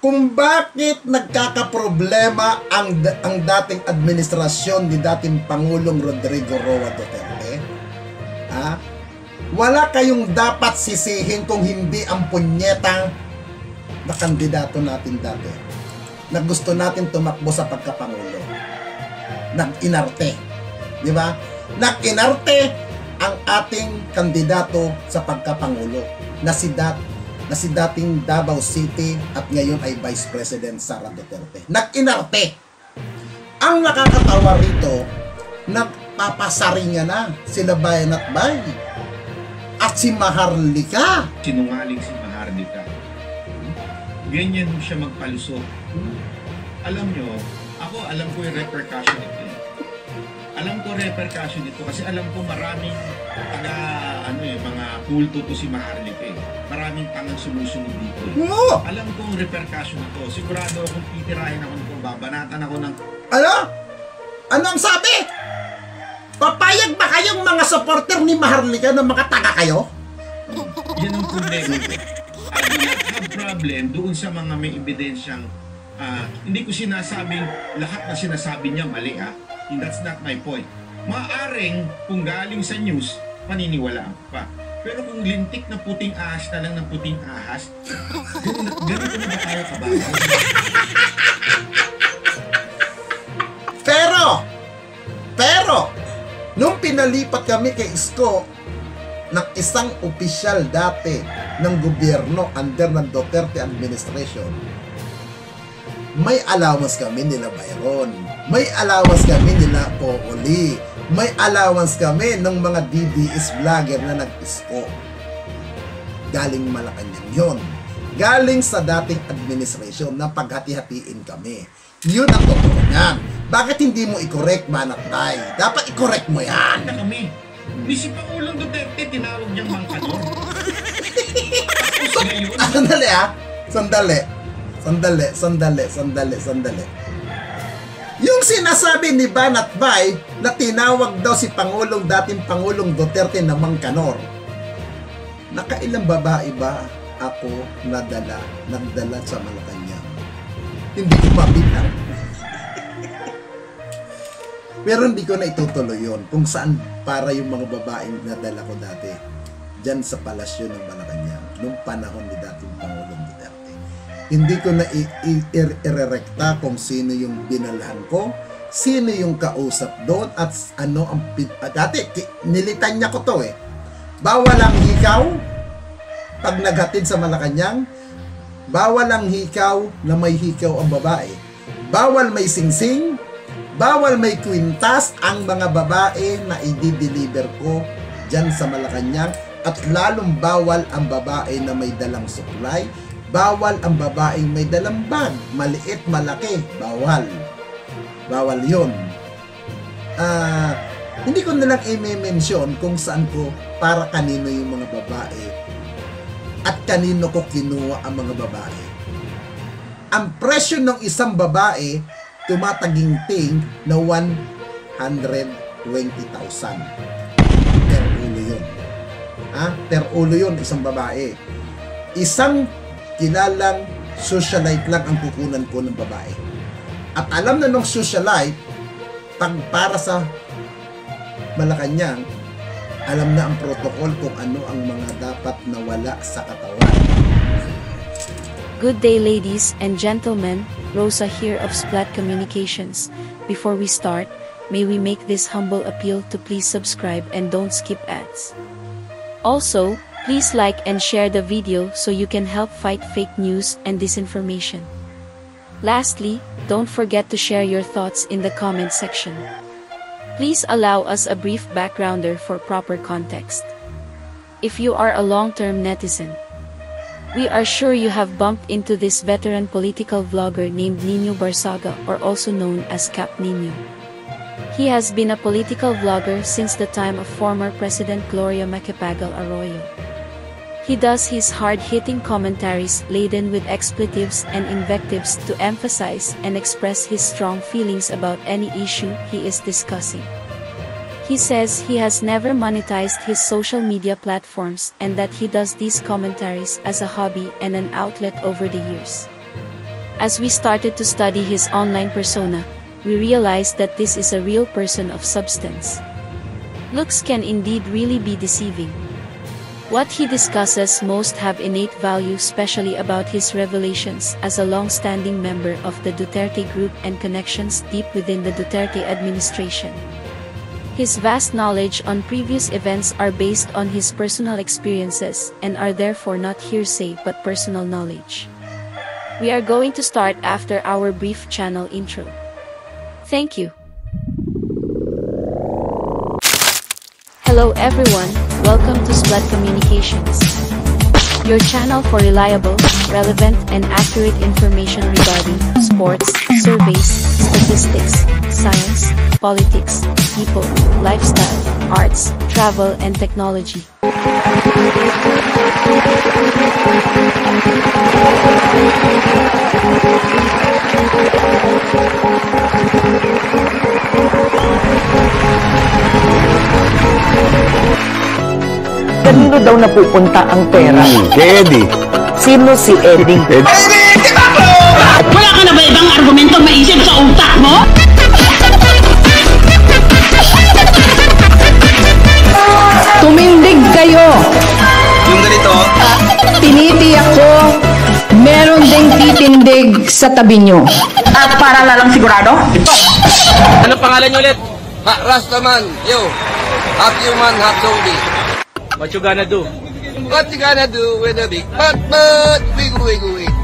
kung bakit nagkakaproblema ang dating administrasyon ni dating Pangulong Rodrigo Roa Duterte. Wala kayong dapat sisihin kung hindi ang punyetang na kandidato natin dati na gusto natin tumakbo sa pagkapangulo. Nag-inarte. Di ba? Nag-inarte ang ating kandidato sa pagkapangulo na si dating Davao City at ngayon ay Vice President Sara Duterte. Nag-inarte. Ang nakakatawa rito, nagpapasaringan na sila Bayan at Bay at si Maharlika. Sinungaling si Maharlika. Ganyan siya magpalusot. Alam nyo, alam ko yung repercussion nito. Alam ko repercussion nito kasi alam ko maraming mga kulto to si Maharlika. Maraming tangang sumusunod dito. Alam ko yung repercussion nito. Sigurado akong titirahin ako nito, babanatan ako ng... Ano ang sabi? Papayag ba kayong mga supporter ni Maharlika na makataga kayo? Yan ang problema ko. I do not have problem doon sa mga may ebidensyang hindi ko sinasabing lahat na sinasabi niya mali and that's not my point. Maaring kung galing sa news, paniniwalaan ko pa. Pero kung lintik na puting ahas na lang ng puting ahas, ganito na ba tayo kabayan? Pero, nung pinalipat kami kay Isko ng isang opisyal dati ng gobyerno under ng Duterte administration, may allowance kami nila Byron, may allowance kami nila Pooli, may allowance kami ng mga DDS vlogger na nag-Isko. Galing Malacanang yun. Galing sa dating administration na paghati-hatiin kami. Yun ang totoo niyan. Bakit hindi mo i-correct, Manatay? Dapat i-correct mo yan. Kami. Hindi si Pangulong Duterte tinawag niyang mangkanor. Sandali. Yung sinasabi ni Banat Bay na tinawag daw si dating Pangulong Duterte na mangkanor. Nakailang babae ba ako nagdala sa Malacanang? Hindi ko mabilang. Pero hindi ko na itutuloy yun kung saan para yung mga babaeng nadala ko dati dyan sa palasyo ng Malacanang nung panahon ni dating Pangulong Duterte. Hindi ko na irerekta kung sino yung binalhan ko, sino yung kausap doon at ano ang dati nilitan niya ko to bawal ang hikaw pag naghatid sa Malacanang, bawal ang hikaw na may hikaw ang babae, bawal may singsing, bawal may kwintas ang mga babae na i-deliver ko dyan sa Malacanang, at lalong bawal ang babae na may dalang supply, bawal ang babae may dalang bag, maliit, malaki, bawal yun. Hindi ko nalang i-mention kung saan ko para kanino yung mga babae at kanino ko kinuha ang mga babae. Ang presyo ng isang babae tumataginting na 120,000 per ulo yun. Per ulo yun isang babae. Isang kilalang socialite lang ang kukunan ko ng babae. At alam na nung socialite, pag para sa Malacanang, alam na ang protocol kung ano ang mga dapat na wala sa katawan. Good day, ladies and gentlemen. Rosa here of Splat Communications. Before we start, may we make this humble appeal to please subscribe and don't skip ads. Also, please like and share the video so you can help fight fake news and disinformation. Lastly, don't forget to share your thoughts in the comment section. Please allow us a brief backgrounder for proper context. If you are a long-term netizen, we are sure you have bumped into this veteran political vlogger named Nino Barsaga, or also known as Cap Nino. He has been a political vlogger since the time of former President Gloria Macapagal Arroyo. He does his hard-hitting commentaries laden with expletives and invectives to emphasize and express his strong feelings about any issue he is discussing. He says he has never monetized his social media platforms and that he does these commentaries as a hobby and an outlet over the years. As we started to study his online persona, we realized that this is a real person of substance. Looks can indeed really be deceiving. What he discusses most have innate value, especially about his revelations as a long-standing member of the Duterte Group and connections deep within the Duterte administration. His vast knowledge on previous events are based on his personal experiences and are therefore not hearsay but personal knowledge. We are going to start after our brief channel intro. Thank you. Hello everyone, welcome to Splat Communications, your channel for reliable, relevant and accurate information regarding sports, surveys, statistics, science, politics, people, lifestyle, arts, travel and technology. Kanino daw napupunta ang pera? Kay Eddie. Sino si Eddie? Wala ka na ba ibang argumento maisip sa utak mo? Tumindig kayo! Yung ganito, Tinitiyak ko, meron ding titindig sa tabi nyo. At para lalang sigurado, ano pangalan niyo ulit? Rastaman, yo. Half human, half zombie. What you gonna do? What you gonna do with a big butt, wiggle, wiggle, wiggle.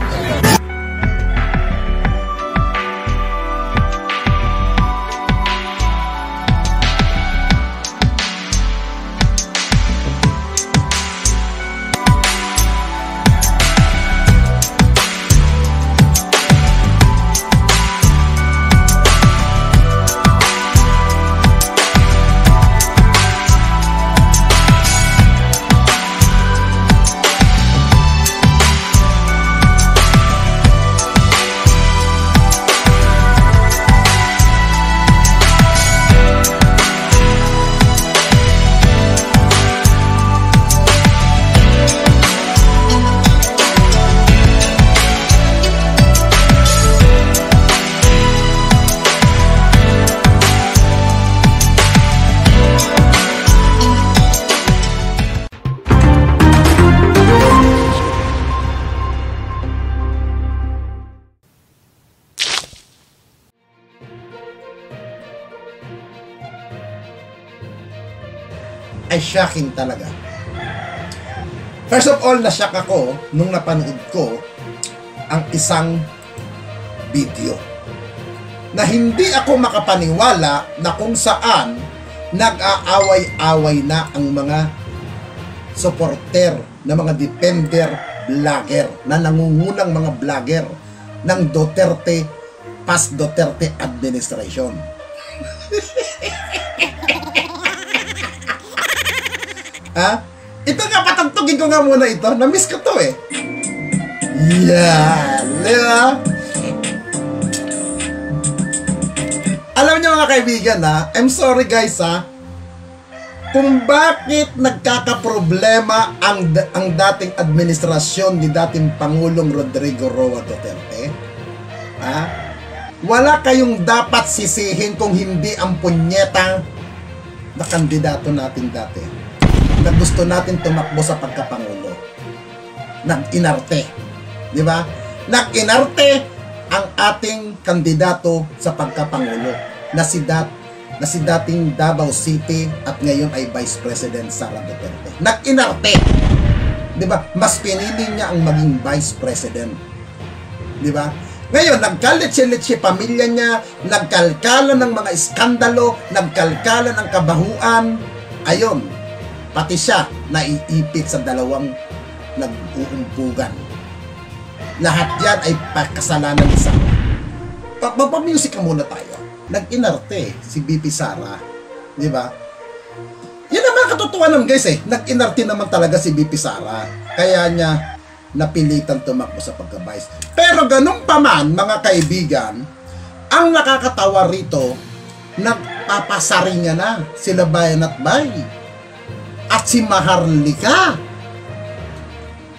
Ay shocking talaga. First of all, na-shock ako nung napanood ko ang isang video na hindi ako makapaniwala na kung saan nag-aaway-away na ang mga supporter na mga defender vlogger na nangungunang mga vlogger ng Duterte, past Duterte administration. Ha? Ito nga, patagtugin ko nga muna ito. Na-miss ko to eh. Yan. Diba? Alam niyo mga kaibigan ha, I'm sorry guys ha, kung bakit nagkakaproblema ang dating administrasyon ni dating Pangulong Rodrigo Roa Duterte. Ha? Wala kayong dapat sisihin kung hindi ang punyetang na kandidato natin dati na gusto natin tumakbo sa pagkapangulo. Nag-inarte. Di ba? Nag-inarte ang ating kandidato sa pagkapangulo na si dating Davao City at ngayon ay Vice President Sara Duterte. Nag-inarte. Di ba? Mas pinili niya ang maging Vice President. Di ba? Ngayon, nagkalitsi-litsi pamilya niya, nagkalkala ng mga iskandalo, nagkalkala ng kabahuan. Ayon, pati siya naiipit sa dalawang nag-uumpugan. Lahat yan ay kasalanan ni Sara. Magpa-music ka muna tayo. Nag-inarte si BP Sara. Di ba? Yan naman katotohanan guys eh. Nag-inarte naman talaga si BP Sara. Kaya niya napilitan tumakbo sa pagka-vice. Pero ganun pa man, mga kaibigan, ang nakakatawa rito, nagpapasaringan na sila Bayan at Bay. At si Maharlika.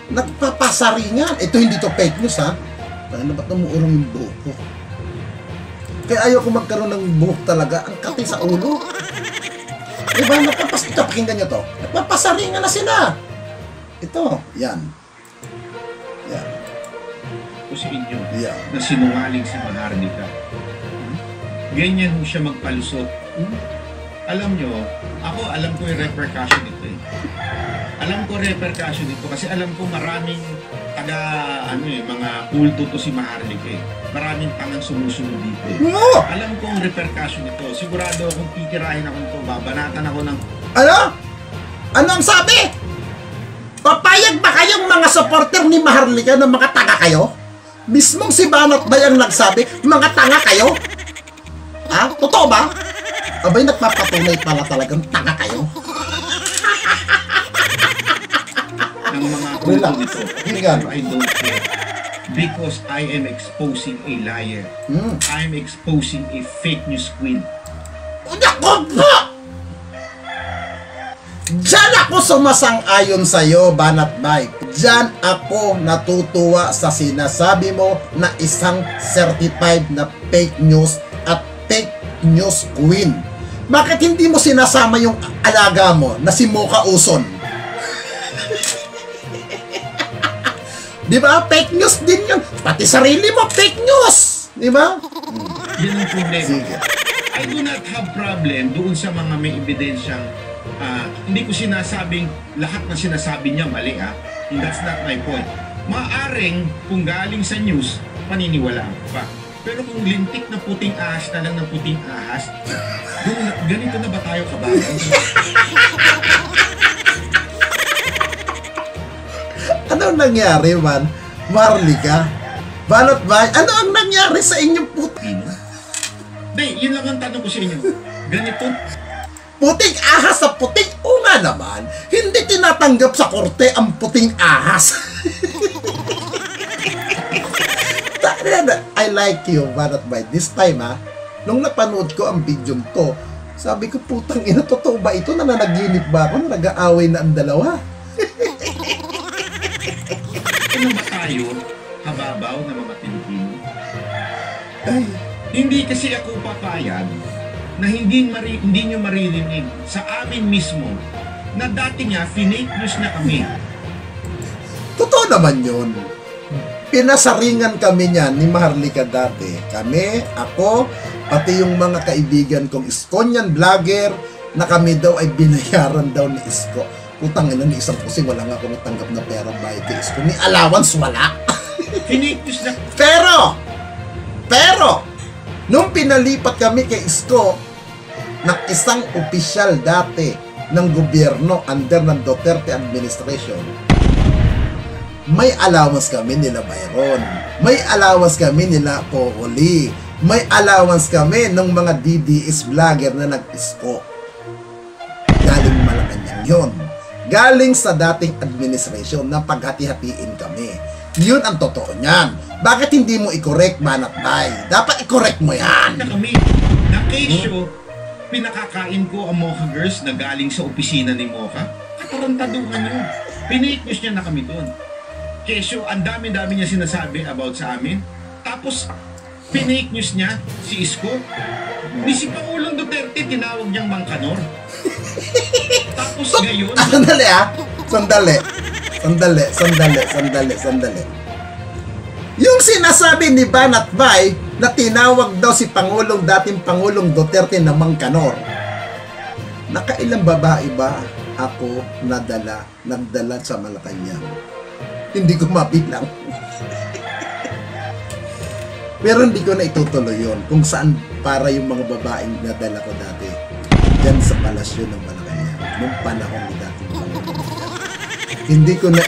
Nagpapasaringan. Ito hindi to fake news ha. Ano ba't umuurong yung buhok ko? Kaya ayaw ko magkaroon ng buhok talaga. Ang kati sa ulo. Diba? Ito, pakinggan nyo to. Nagpapasaringan na sila. Ito, yan. Yan. Ko sa inyo Yan. na sinungaling si Maharlika. Ganyan ho siya magpalusot. Alam nyo, alam ko yung repercussion nito eh. Alam ko repercussion nito kasi alam ko maraming mga kulto to si Maharlika eh. Maraming tangang sumusunod dito eh. Oo! Alam ko ang repercussion nito. Sigurado akong titirahin ako nito, babanatan ako ng... Ano? Ano ang sabi? Papayag ba kayong mga supporter ni Maharlika na mga tanga kayo? Mismong si Banat ba yung nagsabi, mga tanga kayo? Ha? Totoo ba? Abay, nagpapatunay pala talagang tanga kayo? ng mga kulto Relax. nito. Hingan. I don't care. Because I am exposing a liar. I am exposing a fake news queen. Nako po! Diyan ako sumasang-ayon sa'yo, Banat Bay. Diyan ako natutuwa sa sinasabi mo na isang certified na fake news at fake news queen. Bakit hindi mo sinasama yung alaga mo na si Mocha Uson? Di ba? Fake news din yun. Pati sarili mo, fake news. Di ba? Yan ang problema. Sige. I do not have problem doon sa mga may ebidensyang hindi ko sinasabing lahat na sinasabi niya mali that's not my point. Maaring kung galing sa news, paniniwalaan ko pa. Pero kung lintik na puting ahas na lang ng puting ahas, ganito na ba tayo kabayan? Ano nangyari, man? Maharlika? Banat Bay? Ano ang nangyari sa inyong puting? Hindi, yun lang ang tanong ko sa inyo. Ganito, Puting ahas sa puting? O nga naman, hindi tinatanggap sa korte ang puting ahas. I like you, Banat Bay. This time, nung napanood ko ang video to, sabi ko, putang ina, totoo ba ito? Nananaginip ba ako na nag-aaway na ang dalawa? ano ba tayo, kababaw na mga Pilipino? Ay, Hindi kasi ako papayag na hindi nyo maririnig sa amin mismo na dati nga, finake news na kami. totoo naman yun. Pinasaringan kami niyan ni Maharlika dati. Kami, ako, pati yung mga kaibigan kong Iskonyan vlogger na kami daw ay binayaran daw ni Isko. Putang ina, ni isang kasi wala nga ako natanggap na pera bayad kay Isko. Ni allowance, wala. Finake news na Pero, nung pinalipat kami kay Isko, ng isang opisyal dati ng gobyerno under ng Duterte administration, may allowance kami nila Byron, may allowance kami nila Pooli, may allowance kami ng mga DDS vlogger na nag-Isko. Galing Malacanang yun. Galing sa dating administration na paghati-hatiin kami. Yun ang totoo niyan. Bakit hindi mo i-correct, Banat Bay? Dapat i-correct mo yan. na kami. Na kesyo, pinakakain ko ang Mocha Girls na galing sa opisina ni Mocha. Katarantaduhan nyo. Finake news niya na kami doon. Kesyo, ang dami-dami niya sinasabi about sa amin. Tapos, finake news niya si Isko. Ni si Pangulong Duterte, tinawag niyang Mangkanor. Tapos ngayon, Sandali. Yung sinasabi ni Banat Bay na tinawag daw si dating Pangulong Duterte na Mangkanor. Nakailang babae ba ako nagdala sa Malacanang? Hindi ko mabilang. Pero hindi ko na itutuloy yun kung saan para yung mga babaeng nadala ko dati dyan sa palasyo ng Malacanang nung panahon ni dating Pangulong Duterte. Hindi ko na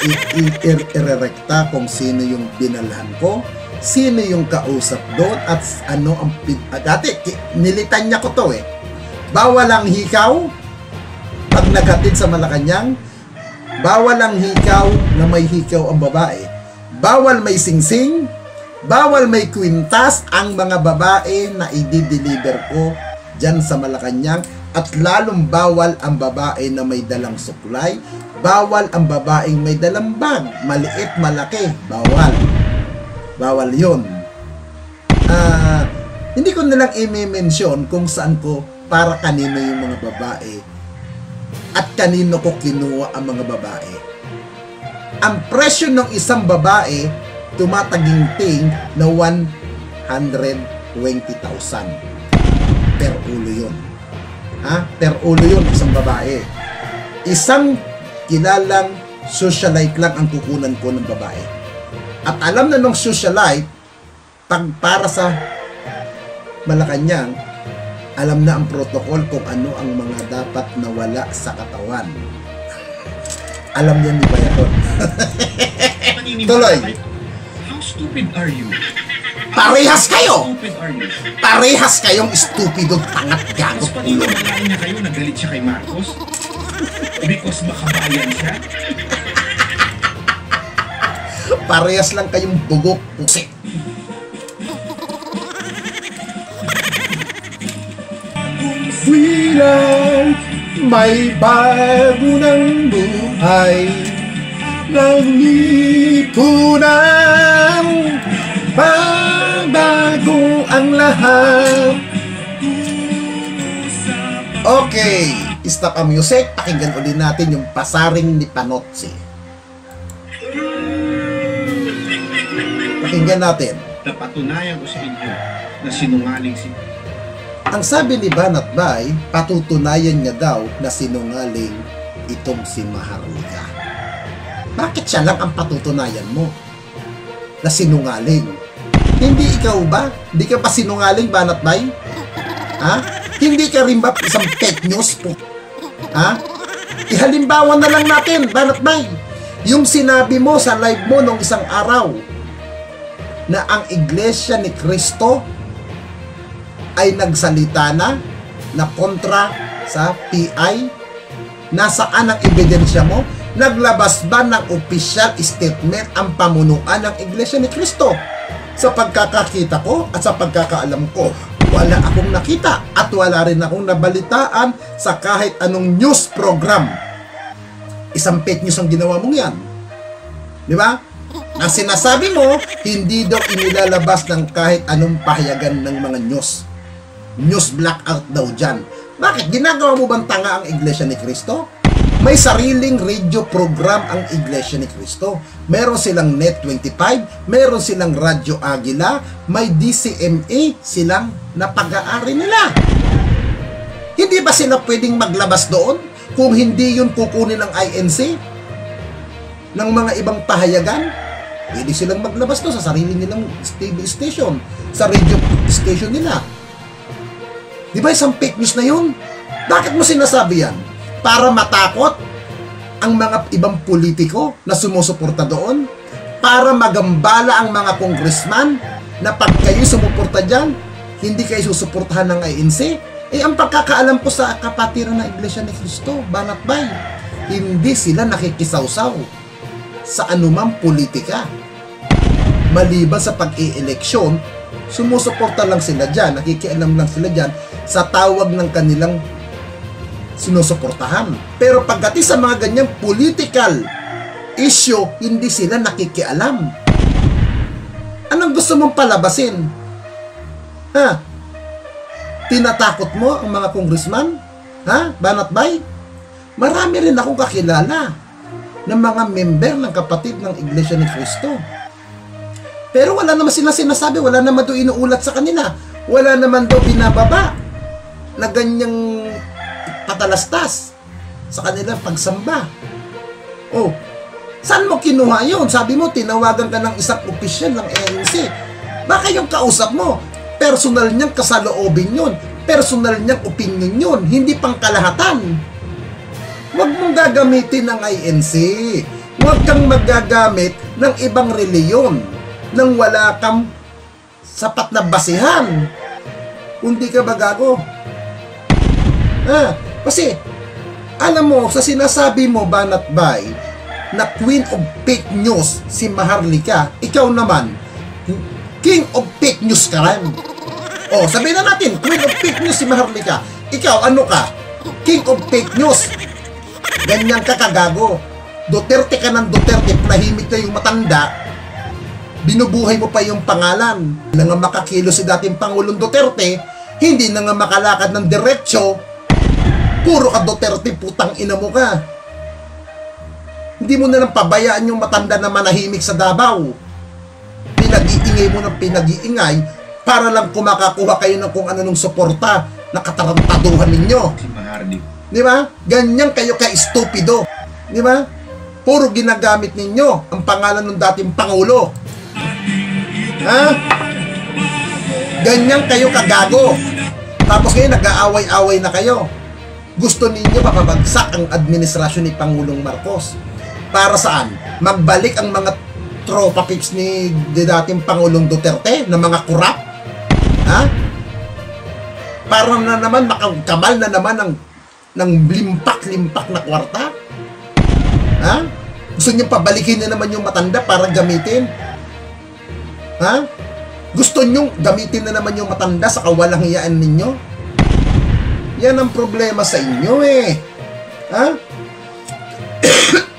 irerekta kung sino yung binalhan ko, sino yung kausap doon, at ano ang dati nilitan niya ko to bawal ang hikaw pag naghatid sa Malacanang, bawal ang hikaw na may hikaw ang babae, bawal may singsing, bawal may kwintas ang mga babae na i-deliver ko dyan sa Malacanang, at lalong bawal ang babae na may dalang suklay, bawal ang babaeng may dalang bag, maliit, malaki, bawal. Bawal yun. Hindi ko nalang i-mention kung saan ko para kanino yung mga babae at kanino ko kinuha ang mga babae. Ang presyo ng isang babae tumataginting na 120,000 per ulo yun. Per ulo yun isang babae. Isang kilalang socialite lang ang kukunan ko ng babae. At alam na nung socialite, pag para sa Malacanang, alam na ang protocol kung ano ang mga dapat nawala sa katawan. Alam niya ni Bayaton. Tuloy. How stupid are you? Parehas kayo! Stupid are you? Parehas kayong stupido, tangat, gago, Tapos pati ulo. nalain niya kayo, nagalit siya kay Marcos. Because makabayan siya. Parehas lang kayong bugok, pusik. Freedom, may bago ng buhay. Nangikunan, pagbago ang lahat. Okay, stop ang music. Pakinggan ulit natin yung pasaring ni Panotsi. Pakinggan natin. Napatunayan ko sa inyo na sinungaling si... Ang sabi ni Banat Bay, patutunayan niya daw na sinungaling itong si Maharlika. Bakit siya lang ang patutunayan mo na sinungaling? Hindi ikaw ba? Hindi ka pa sinungaling, Banat Bay? Hindi ka rin ba isang fake news po? Ihalimbawa na lang natin, Banat Bay. Yung sinabi mo sa live mo nung isang araw na ang Iglesia ni Cristo ay nagsalita na kontra sa PI. Nasaan ang ebidensya mo? Naglabas ba ng official statement ang pamunuan ng Iglesia ni Cristo? Sa pagkakakita ko at sa pagkakaalam ko, wala akong nakita at wala rin akong nabalitaan sa kahit anong news program. Isang fake news ang ginawa mong yan. Di ba? Ang sinasabi mo, hindi daw inilalabas ng kahit anong pahayagan ng mga news. News blackout daw dyan. Bakit? Ginagawa mo bang tanga ang Iglesia ni Cristo? May sariling radio program ang Iglesia ni Cristo. Meron silang Net 25, meron silang Radyo Agila, may DCMA silang na pag-aari nila. Hindi ba sila pwedeng maglabas doon kung hindi yun kukunin ng INC? Ng mga ibang pahayagan? Pwede silang maglabas doon sa sarili nilang TV station, sa radio station nila. Di ba isang fake news na yun? Bakit mo sinasabi yan? Para matakot ang mga ibang politiko na sumusuporta doon? Para magambala ang mga congressman na pag kayo sumuporta dyan, hindi kayo susuportahan ng INC? Ang pagkakaalam po sa kapatiran ng Iglesia ni Cristo, Banat Bay, hindi sila nakikisawsaw sa anumang politika. Maliban sa pag-i-eleksyon, sumusuporta lang sila dyan, nakikialam lang sila dyan sa tawag ng kanilang sinusuportahan. Pero pagdating sa mga ganyang political issue, hindi sila nakikialam. Anong gusto mong palabasin? Tinatakot mo ang mga congressman? Banat Bay? Marami rin akong kakilala ng mga member ng kapatid ng Iglesia ni Cristo. Pero wala naman sila sinasabi, wala naman daw inuulat sa kanila, wala naman daw binababa na ganyang patalastas sa kanilang pagsamba. Saan mo kinuha yun? Sabi mo, tinawagan ka ng isang opisyal ng ANC. Baka yung kausap mo, personal niyang kasaloobin yun, personal niyang opinion yun, hindi pang kalahatan. Huwag mong gagamitin ng INC. Huwag kang magagamit ng ibang reliyon nang wala kang sapat na basihan. Hindi ka ba gago? Kasi, alam mo, sa sinasabi mo, Banat Bay, na Queen of Fake News si Maharlika, ikaw naman, King of Fake News ka rin. Sabihin na natin, Queen of Fake News si Maharlika. Ikaw, ano ka? King of Fake News. Ganyan ka kagago. Duterte ka ng Duterte, nahimik na yung matanda. binubuhay mo pa yung pangalan. Na nga makakilo si dating Pangulong Duterte, hindi na nga makalakad ng diretsyo, puro ka Duterte, putang ina mo ka. Hindi mo na lang pabayaan yung matanda na manahimik sa Davao. Pinag-iingay mo ng pinag-iingay para lang kumakakuha kayo ng kung ano nung suporta na katarantaduhan ninyo. Si Mahardi. Di ba? Ganyan kayo ka-estupido. Di ba? Puro ginagamit ninyo ang pangalan ng dating Pangulo. Ha? Ganyan kayo kagago. Tapos kayo nag-aaway-away na kayo. Gusto ninyo mapabagsak ang administrasyon ni Pangulong Marcos. Para saan? Magbalik ang mga tropa pips ni dating Pangulong Duterte na mga kurap? Ha? Para na naman makakamal na naman ng limpak-limpak na kwarta? Ha? Gusto niyo pabalikin na naman yung matanda para gamitin? Ha? Gusto niyo gamitin na naman yung matanda sa kawalang hiyaan ninyo? Yan ang problema sa inyo eh. Ha?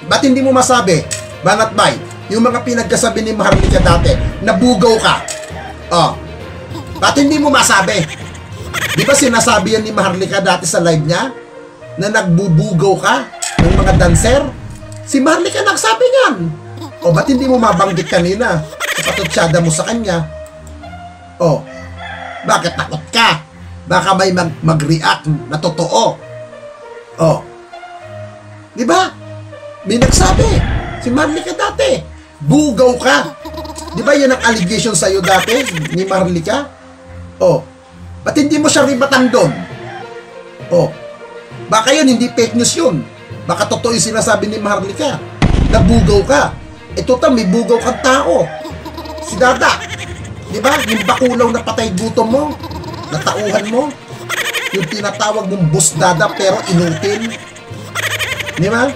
Ba't hindi mo masabi, Banat Bay, yung mga pinagkasabi ni Maharlika dati, nabugaw ka? Oh. Ba't hindi mo masabi? Di ba sinasabi yan ni Maharlika dati sa live niya? Na nagbubugaw ka ng mga dancer? Si Maharlika nagsabi niyan. O ba't hindi mo mabanggit kanina sa patutsada mo sa kanya? O, bakit takot ka? Baka may mag-react na totoo. O, di ba? May nagsabi, si Maharlika dati, bugaw ka. Di ba yan ang allegation sa'yo dati ni Maharlika? O, ba't hindi mo siya ribatan doon? O, baka yun, hindi fake news yun. Baka totoo yung sinasabi ni Maharlika. Nabugaw ka. Ito may bugaw kang tao. Si Dada. Di ba? Yung bakulaw na patay gutom mo. Natauhan mo. Yung tinatawag mong bus Dada pero inutil. Di ba?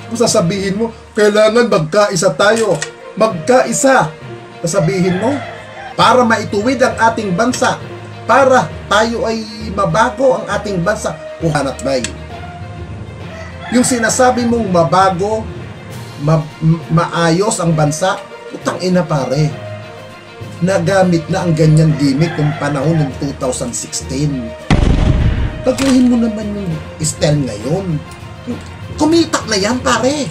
Kung sasabihin mo, kailangan magkaisa tayo. Magkaisa. Sasabihin mo, para maituwid ang ating bansa. Para tayo ay mabago ang ating bansa. Banat Bay. Yung sinasabi mong mabago, maayos ang bansa, utang ina pare. Nagamit na ang ganyang gimmick ng panahon ng 2016. Baguhin mo naman yung style ngayon. Kumita na yan pare.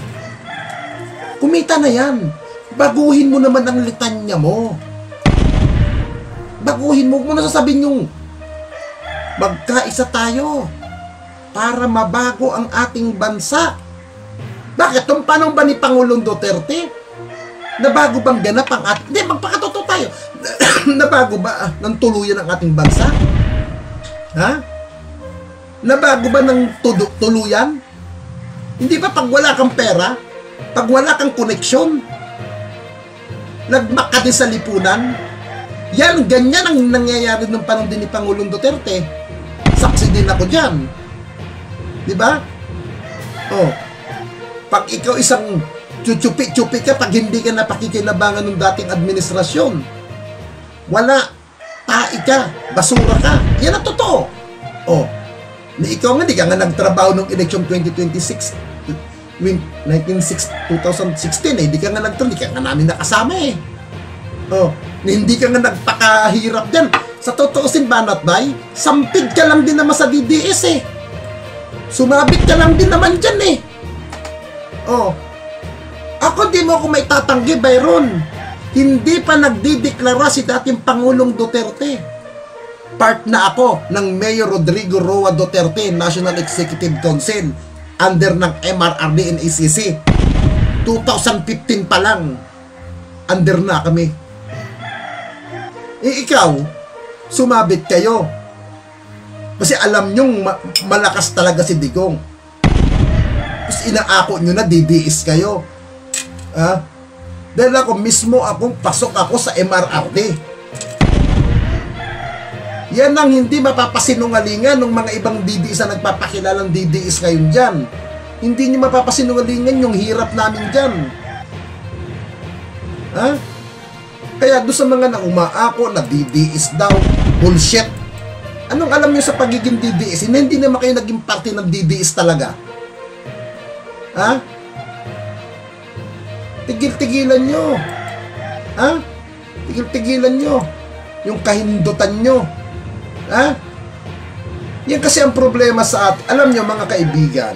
Kumita na yan. Baguhin mo naman ang litanya mo. Baguhin mo. Kung nasasabihin yung magkaisa tayo para mabago ang ating bansa. Bakit? Nung panahon ba ni Pangulong Duterte? Nabago bang ganap ang ating... Hindi, magpakatotoo tayo. Nabago ba ng tuluyan ang ating bansa? Ha? Nabago ba ng tuluyan? Hindi ba pag wala kang pera? Pag wala kang koneksyon? Nagmak ka din sa lipunan? Yan, ganyan ang nangyayari ng panahon din ni Pangulong Duterte. Saksi din ako dyan. Diba? Oh. Pag ikaw isang chuchupi-chupi ka, pag hindi ka napakikinabangan ng dating administrasyon, wala, tai ka, basura ka. Yan ang totoo. Oh. Ikaw nga, di ka nga nagtrabaho ng election 2016 eh. Di ka nga nagtrabaho, di ka nga namin nakasama eh. Oh. Hindi ka nga nagpakahirap dyan. Sa totoo Banat Bay, sampid ka lang din naman sa DDS eh. Sumabit ka lang din naman dyan eh. Oh. Ako di mo ako may tatanggi, Byron. Hindi pa nagdideklara si dating Pangulong Duterte. Part na ako ng Mayor Rodrigo Roa Duterte National Executive Council under ng MRRD and ACC. 2015 pa lang. Under na kami. Eh ikaw, sumabit kayo. Kasi alam nyong malakas talaga si Digong. Tapos inaako nyo na DDS kayo. Ha? Dahil ako mismo pasok ako sa MRRD. Yan ang hindi mapapasinungalingan ng mga ibang DDS na nagpapakilalang DDS ngayon dyan. Hindi nyo mapapasinungalingan yung hirap namin dyan. Ha? Kaya doon sa mga na umaako na DDS daw, bullshit. Anong alam nyo sa pagiging DDS? Hindi naman kayo naging parte ng DDS talaga. Ha? Tigil-tigilan nyo. Ha? Tigil-tigilan nyo. Yung kahindutan nyo. Ha? Yan kasi ang problema sa at. Alam nyo mga kaibigan,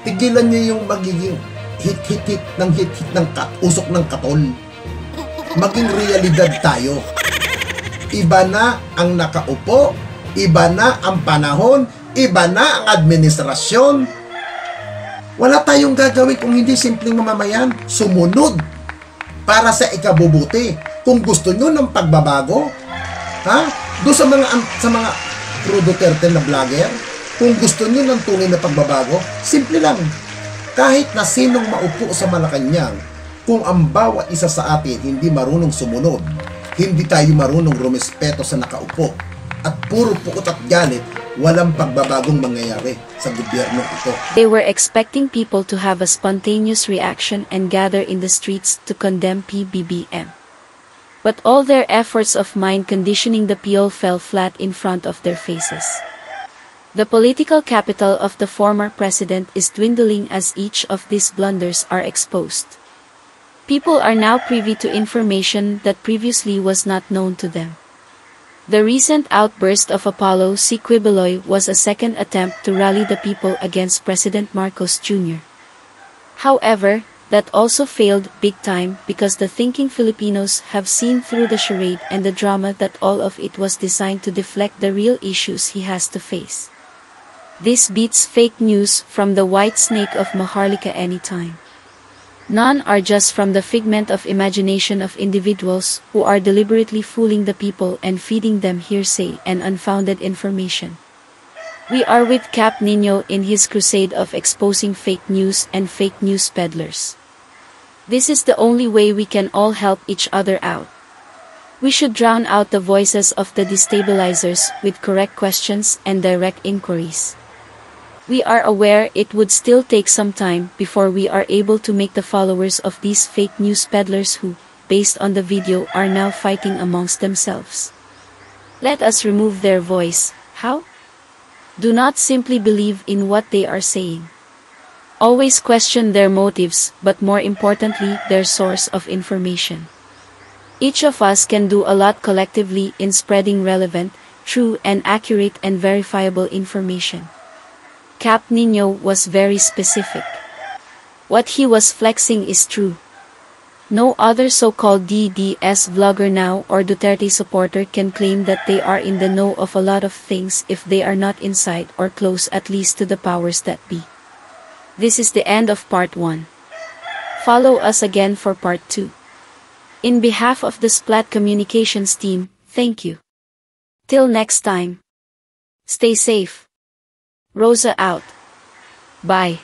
tigilan nyo yung magiging hit-hit-hit ng usok ng katol. Maging realidad tayo. Iba na ang nakaupo, iba na ang panahon, iba na ang administrasyon. Wala tayong gagawin kung hindi simpleng mamamayan. Sumunod para sa ikabubuti. Kung gusto nyo ng pagbabago, ha? Doon sa mga Pro Duterte na vlogger, kung gusto nyo ng tunay na pagbabago, simple lang. Kahit na sinong maupo sa Malacanang, kung ang bawat isa sa atin hindi marunong sumunod, hindi tayo marunong rumespeto sa nakaupo, at puro pukot at galit, walang pagbabagong mangyayari sa gobyerno ito. They were expecting people to have a spontaneous reaction and gather in the streets to condemn PBBM. But all their efforts of mind conditioning the PO fell flat in front of their faces. The political capital of the former president is dwindling as each of these blunders are exposed. People are now privy to information that previously was not known to them. The recent outburst of Apollo C. Quiboloy was a second attempt to rally the people against President Marcos Jr. However, that also failed big time because the thinking Filipinos have seen through the charade and the drama that all of it was designed to deflect the real issues he has to face. This beats fake news from the white snake of Maharlika anytime. None are just from the figment of imagination of individuals who are deliberately fooling the people and feeding them hearsay and unfounded information. We are with Cap Nino in his crusade of exposing fake news and fake news peddlers. This is the only way we can all help each other out. We should drown out the voices of the destabilizers with correct questions and direct inquiries. We are aware it would still take some time before we are able to make the followers of these fake news peddlers who, based on the video, are now fighting amongst themselves. Let us remove their voice. How? Do not simply believe in what they are saying. Always question their motives, but more importantly, their source of information. Each of us can do a lot collectively in spreading relevant, true and accurate and verifiable information. Cap Nino was very specific. What he was flexing is true. No other so-called DDS vlogger now or Duterte supporter can claim that they are in the know of a lot of things if they are not inside or close at least to the powers that be. This is the end of part 1. Follow us again for part 2. In behalf of the Splat Communications team, thank you. Till next time. Stay safe. Rosa out. Bye.